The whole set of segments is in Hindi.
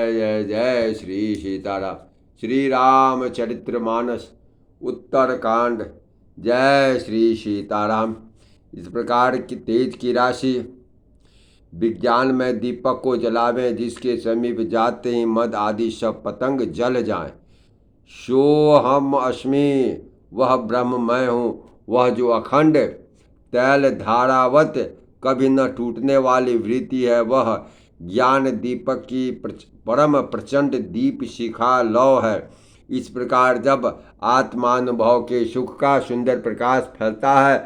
जय जय जय श्री सीताराम। श्री रामचरितमानस उत्तरकांड। जय श्री सीताराम। इस प्रकार की तेज की राशि विज्ञान में दीपक को जलावें, जिसके समीप जाते ही मद आदि सब पतंग जल जाएं। सो हम अस्मि, वह ब्रह्म मैं हूँ, वह जो अखंड तैल धारावत कभी न टूटने वाली वृत्ति है, वह ज्ञान दीपक की परम प्रचंड दीप शिखा लौ है। इस प्रकार जब आत्मानुभव के सुख का सुंदर प्रकाश फैलता है,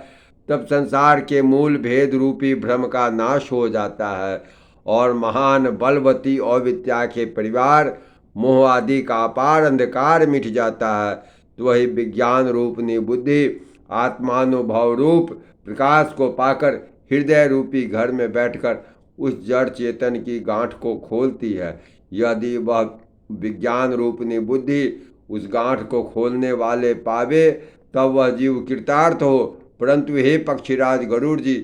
तब संसार के मूल भेद रूपी भ्रम का नाश हो जाता है और महान बलवती अविद्या के परिवार मोह आदि का अपार अंधकार मिट जाता है। तो वही विज्ञान रूपनी बुद्धि आत्मानुभव रूप प्रकाश को पाकर हृदय रूपी घर में बैठकर उस जड़ चेतन की गांठ को खोलती है। यदि वह विज्ञान रूपनी बुद्धि उस गांठ को खोलने वाले पावे, तब वह जीव कृतार्थ हो। परंतु हे पक्षीराज गरुड़ जी,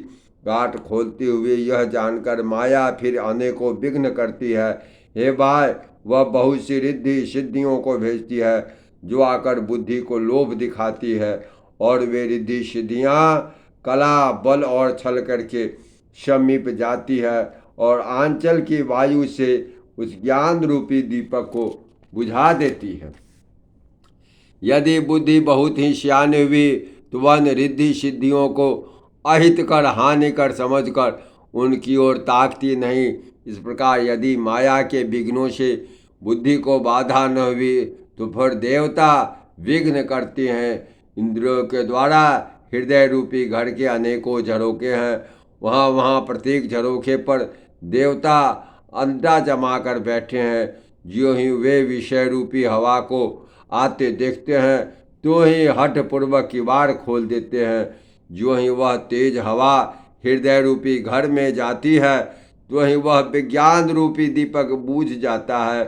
गांठ खोलते हुए यह जानकर माया फिर अनेकों विघ्न करती है। हे भाई, वह बहुत सी रिद्धि सिद्धियों को भेजती है, जो आकर बुद्धि को लोभ दिखाती है, और वे रिद्धि सिद्धियाँ कला बल और छल करके समीप जाती है और आंचल की वायु से उस ज्ञान रूपी दीपक को बुझा देती है। यदि बुद्धि बहुत ही सियानी हुई, तो वह रिद्धि सिद्धियों को अहित कर हानि कर समझकर उनकी ओर ताकती नहीं। इस प्रकार यदि माया के विघ्नों से बुद्धि को बाधा न हुई, तो फिर देवता विघ्न करते हैं। इंद्रियों के द्वारा हृदय रूपी घर के अनेकों झरोखे हैं। वहाँ प्रत्येक झरोखे पर देवता अड्डा जमा कर बैठे हैं। जो ही वे विषय रूपी हवा को आते देखते हैं, तो ही हठ पूर्वक किवाड़ खोल देते हैं। जो ही वह तेज हवा हृदय रूपी घर में जाती है, तो ही वह विज्ञान रूपी दीपक बूझ जाता है।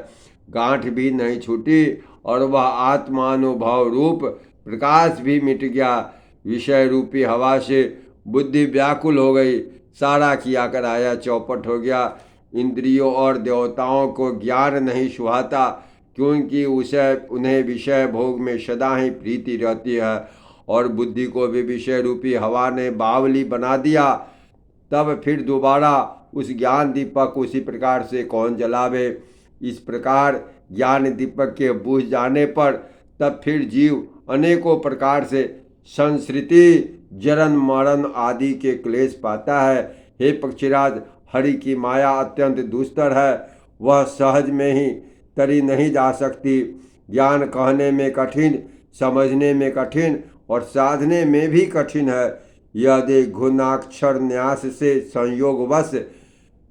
गांठ भी नहीं छूटी और वह आत्मानुभव रूप प्रकाश भी मिट गया। विषय रूपी हवा से बुद्धि व्याकुल हो गई, सारा किया कराया चौपट हो गया। इंद्रियों और देवताओं को ज्ञान नहीं सुहाता, क्योंकि उन्हें विषय भोग में सदा ही प्रीति रहती है, और बुद्धि को भी विषय रूपी हवा ने बावली बना दिया। तब फिर दोबारा उस ज्ञान दीपक उसी प्रकार से कौन जलावे। इस प्रकार ज्ञान दीपक के बुझ जाने पर तब फिर जीव अनेकों प्रकार से संस्कृति जरन मरण आदि के क्लेश पाता है। हे पक्षीराज, हरि की माया अत्यंत दुस्तर है, वह सहज में ही तरी नहीं जा सकती। ज्ञान कहने में कठिन, समझने में कठिन और साधने में भी कठिन है। यदि घुनाक्षर न्यास से संयोगवश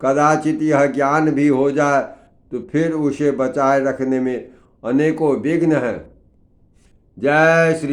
कदाचित यह ज्ञान भी हो जाए, तो फिर उसे बचाए रखने में अनेकों विघ्न हैं। जय श्री